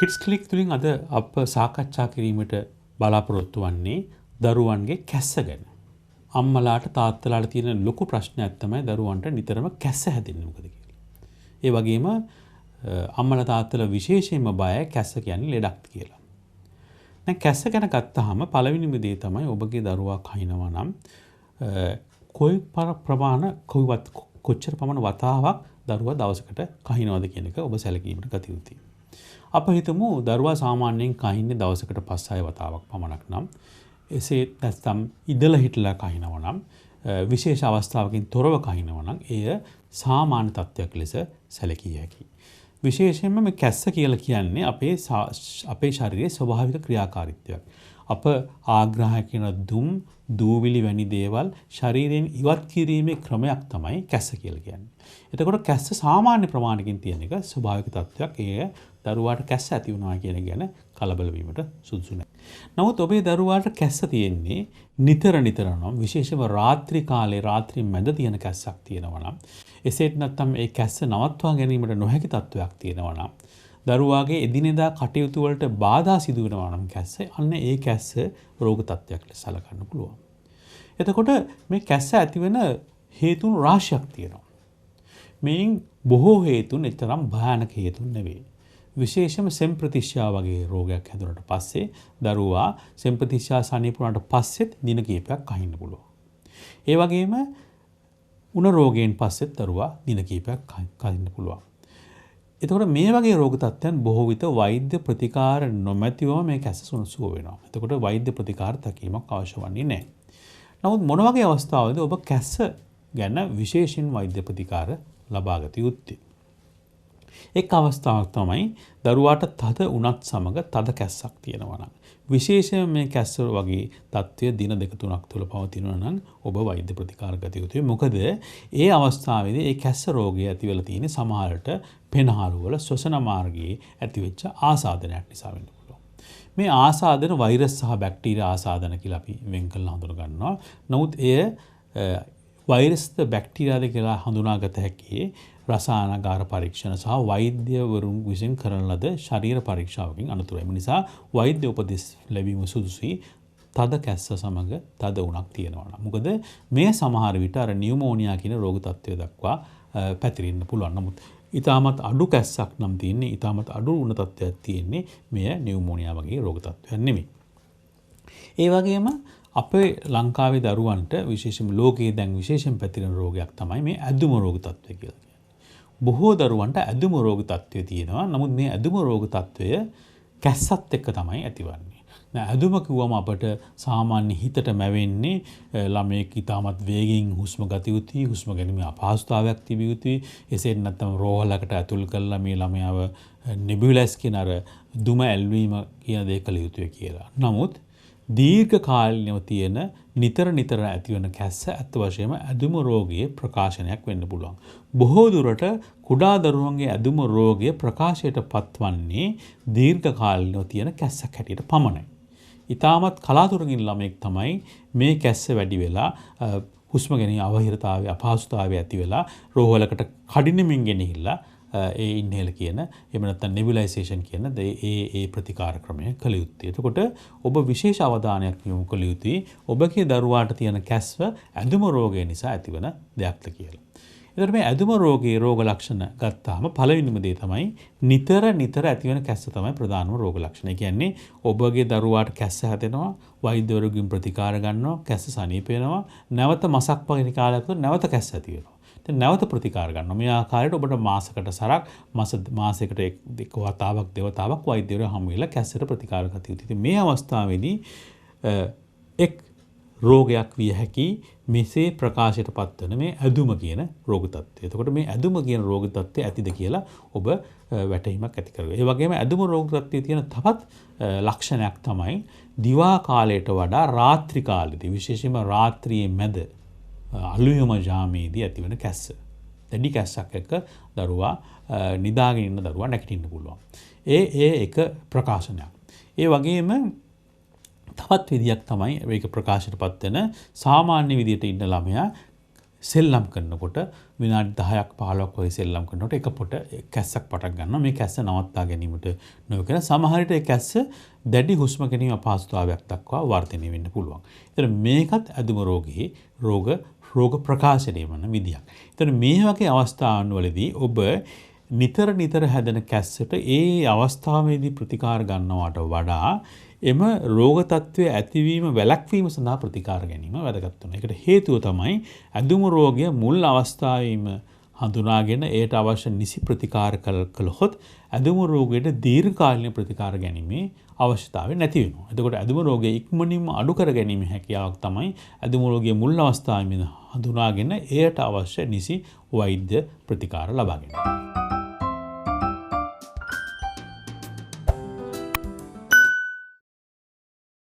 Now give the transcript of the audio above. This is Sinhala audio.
කිඩ්ස් ක්ලිනික් තුලින් අද අප සාකච්ඡා කිරීමට බලාපොරොත්තු වන්නේ දරුවන්ගේ කැස්ස ගැන. අම්මලාට තාත්තලාට තියෙන ලොකු ප්‍රශ්නයක් තමයි දරුවන්ට නිතරම කැස්ස හැදෙන්නේ මොකද කියලා. ඒ වගේම අම්මලා තාත්තලා විශේෂයෙන්ම බයයි කැස්ස කියන්නේ ලෙඩක් කියලා. දැන් කැස්ස ගැන ගත්තාම පළවෙනිම දේ තමයි ඔබගේ දරුවා කහිනවා නම් කොච්චර ප්‍රමාණ වතාවක් දරුවා දවසකට කහිනවද කියන එක ඔබ සැලකීමට ගත යුතුයි. අප හිතමු දරුවා සාමාන්‍යයෙන් කහින්නේ දවසකට 5-6 වතාවක් පමණක් නම් එසේ නැත්නම් ඉඳලා හිටලා කහිනවා නම් විශේෂ අවස්ථාවකින් තොරව කහිනවා නම් එය සාමාන්‍ය තත්ත්වයක් ලෙස සැලකිය හැකියි. විශේෂයෙන්ම මේ කැස්ස කියලා කියන්නේ අපේ ශරීරයේ ස්වභාවික ක්‍රියාකාරීත්වයක්. අප ආග්‍රහය කියන දූවිලි වැනි දේවල් ශරීරයෙන් ඉවත් කිරීමේ ක්‍රමයක් තමයි කැස්ස කියලා කියන්නේ. එතකොට කැස්ස සාමාන්‍ය ප්‍රමාණයකින් තියෙන එක ස්වභාවික තත්ත්වයක්. ඒ දරුවාට කැස්ස ඇති වුණා කියන එක ගැන කලබල වීමට සුදුසු නැහැ. නමුත් ඔබේ දරුවාට කැස්ස තියෙන්නේ නිතර නම් විශේෂයෙන්ම රාත්‍රී කාලේ රාත්‍රී මැද තියෙන කැස්සක් තියෙනවා නම් එසේත් නැත්නම් ඒ කැස්ස නවත්වා ගැනීමට නොහැකි තත්ත්වයක් තියෙනවා නම් දරුවාගේ එදිනෙදා කටයුතු වලට බාධා සිදු වෙනවා නම් කැස්ස අන්න ඒ කැස්ස රෝග තත්ත්වයක් ලෙස සැලකන්න පුළුවන්. එතකොට මේ කැස්ස ඇති වෙන හේතුන් රාශියක් තියෙනවා. මේන් බොහෝ හේතුන් එතරම් භයානක හේතුන් නෙවෙයි. විශේෂයෙන්ම සෙම්ප්‍රතිශ්‍යා වගේ රෝගයක් හැදුනට පස්සේ දරුවා සෙම්ප්‍රතිශ්‍යා සනීප වුණාට පස්සෙත් දින කිහිපයක් කහින්න පුළුවන්. ඒ වගේම උණ රෝගයෙන් පස්සෙත් දරුවා දින කිහිපයක් කහින්න පුළුවන්. එතකොට මේ වගේ රෝග තත්ත්වයන් බොහෝ විට වෛද්‍ය ප්‍රතිකාර නොමැතිවම මේ කැස්ස සුව වෙනවා. එතකොට වෛද්‍ය ප්‍රතිකාර තැකීමක් අවශ්‍ය වන්නේ නැහැ. නමුත් මොන වගේ අවස්ථාවලද ඔබ කැස්ස ගැන විශේෂයෙන් වෛද්‍ය ප්‍රතිකාර ලබා ගත යුත්තේ? එක් අවස්ථාවක් තමයි දරුවාට තද උණත් සමග තද කැස්සක් තියෙනවා නම් විශේෂයෙන් මේ කැස්ස වගේ තත්ත්වය දින 2-3ක් තුළ පවතිනවා නම් ඔබ වෛද්‍ය ප්‍රතිකාර ගත යුතුයි. මොකද ඒ අවස්ථාවේදී ඒ කැස්ස රෝගය ඇති වෙලා තියෙන සමහරට පෙනහළු වල ශ්වසන මාර්ගයේ ඇතිවෙච්ච ආසාදනයක් නිසා වෙන්න පුළුවන්. මේ ආසාදන වෛරස් සහ බැක්ටීරියා ආසාදන කියලා අපි වෙන් කරලා හඳුන ගන්නවා. නමුත් එය වෛරස්ද බැක්ටීරියාද කියලා හඳුනාගත හැකි රසායනාගාර පරීක්ෂණ සහ වෛද්‍යවරුන් විසින් කරන ලද ශරීර පරීක්ෂාවකින් අනතුරුයි. ඒ නිසා වෛද්‍ය උපදෙස් ලැබීම සුදුසුයි. තද කැස්ස සමග තද උණක් තියෙනවා නම්. මොකද මේ සමහර විට අර නියුමෝනියා කියන රෝග තත්ත්වය දක්වා පැතිරෙන්න පුළුවන්. නමුත් ඊටමත් අඩු කැස්සක් නම් තියෙන්නේ ඊටමත් අඩු උණ තත්ත්වයක් තියෙන්නේ මෙය නියුමෝනියා වගේ රෝග තත්ත්වයක් නෙමෙයි. ඒ වගේම අපේ ලංකාවේ දරුවන්ට විශේෂයෙන්ම ලෝකයේ දැන් විශේෂයෙන් පැතිරෙන රෝගයක් තමයි මේ ඇදුම රෝග තත්ත්වය කියලා කියන්නේ. බොහෝ දරුවන්ට ඇදුම රෝග තත්ත්වය තියෙනවා. නමුත් මේ ඇදුම රෝග තත්ත්වය කැස්සත් එක්ක තමයි ඇතිවන්නේ. දැන් ඇදුම කිව්වම අපට සාමාන්‍ය හිතට මැවෙන්නේ ළමයෙක් ඊටමත් වේගයෙන් හුස්ම ගත යුතුයි, හුස්ම ගැනීමේ අපහසුතාවයක් තිබිය යුතුයි. එසේත් නැත්නම් රෝහලකට ඇතුල් කරලා මේ ළමයාව නෙබියුලස් කියන අර දුම ඇල්වීම කියන දේ කළ යුතුයි කියලා. නමුත් දීර්ඝ කාලීනව තියෙන නිතර ඇතිවන කැස්ස ඇත්ත වශයෙන්ම ඇදුම රෝගයේ ප්‍රකාශනයක් වෙන්න පුළුවන්. බොහෝ දුරට කුඩා දරුවන්ගේ ඇදුම රෝගය ප්‍රකාශයට පත්වන්නේ දීර්ඝ කාලීනව තියෙන කැස්සක් හැටියට පමණයි. ඊටමත් කලාතුරකින් ළමෙක් තමයි මේ කැස්ස වැඩි වෙලා හුස්ම ගැනීම අවහිරතාවය අපහසුතාවය ඇති වෙලා රෝහලකට කඩිනමින් ගෙනහිල්ලා ඒ ඉන්හෙල් කියන එහෙම නැත්නම් නෙබියුලයිසේෂන් කියන ඒ ප්‍රතිකාර ක්‍රමය කළ යුත්තේ. එතකොට ඔබ විශේෂ අවධානයක් යොමු කළ යුතුයි ඔබගේ දරුවාට තියෙන කැස්ව ඇදුම රෝගය නිසා ඇතිවන දෙයක්ද කියලා. එතකොට මේ ඇදුම රෝගයේ රෝග ලක්ෂණ ගත්තාම පළවෙනිම දේ තමයි නිතර ඇතිවන කැස්ස තමයි ප්‍රධානම රෝග ලක්ෂණ. ඒ කියන්නේ ඔබගේ දරුවාට කැස්ස හැදෙනවා, වෛද්‍යවරුගෙන් ප්‍රතිකාර ගන්නවා, කැස්ස සනීප වෙනවා, නැවත මසක් වගේ කාලයකට නැවත කැස්ස ඇති වෙනවා. නැවත ප්‍රතිකාර ගන්නවා. මේ ආකාරයට ඔබට මාසයකට සරක් මාසයකට එක් වතාවක් දෙවතාවක් වෛද්‍යවරු හමු වෙලා කැස්සට ප්‍රතිකාර ගත යුතුයි. ඉතින් මේ අවස්ථාවේදී එක් රෝගයක් විය හැකි මෙසේ ප්‍රකාශයට පත්වන මේ ඇදුම කියන රෝග තත්ත්වය. එතකොට මේ ඇදුම කියන රෝග තත්ත්වය ඇතිද කියලා ඔබ වැටහීමක් ඇති කරගන්න. ඒ වගේම ඇදුම රෝග තත්ත්වයේ තියෙන තවත් ලක්ෂණයක් තමයි දිවා කාලයට වඩා රාත්‍රී කාලෙදී විශේෂයෙන්ම රාත්‍රියේ මැද අලුයම ජාමේදී ඇතිවන කැස්ස. දැඩි කැස්සක් එක්ක දරුවා නිදාගෙන ඉන්න දරුවා නැගිටින්න පුළුවන්. ඒ එක ප්‍රකාශනයක්. ඒ වගේම තවත් විදියක් තමයි මේක ප්‍රකාශයටපත් වෙන සාමාන්‍ය විදියට ඉන්න ළමයා සෙල්ලම් කරනකොට විනාඩි 10ක් 15ක් වගේ සෙල්ලම් කරනකොට එක පොට කැස්සක් පටන් ගන්නවා. මේ කැස්ස නවත්තා ගැනීමට නොකර සමහර විට ඒ කැස්ස දැඩි හුස්ම ගැනීම අපහසුතාවයක් දක්වා වර්ධනය වෙන්න පුළුවන්. ඒතර මේකත් ඇදුම රෝගයේ රෝග ප්‍රකාශනය වන විදියක්. ඒතර මේ වගේ අවස්ථාවන් වලදී ඔබ නිතර හැදෙන කැස්සට ඒ අවස්ථාවේදී ප්‍රතිකාර ගන්නවට වඩා එම රෝග තත්ත්වය ඇතිවීම වැළැක්වීම සඳහා ප්‍රතිකාර ගැනීම වැදගත් වෙනවා. ඒකට හේතුව තමයි ඇදුම රෝගය මුල් අවස්ථාවේම හඳුනාගෙන ඒට අවශ්‍ය නිසි ප්‍රතිකාර කළොත් ඇදුම රෝගයට දීර්ඝකාලීන ප්‍රතිකාර ගැනීමේ අවශ්‍යතාවය නැති වෙනවා. එතකොට ඇදුම රෝගය ඉක්මනින්ම අඩු කර ගැනීමේ හැකියාවක් තමයි ඇදුම රෝගයේ මුල් අවස්ථාවේම හඳුනාගෙන ඒට අවශ්‍ය නිසි වෛද්‍ය ප්‍රතිකාර ලබා ගැනීම.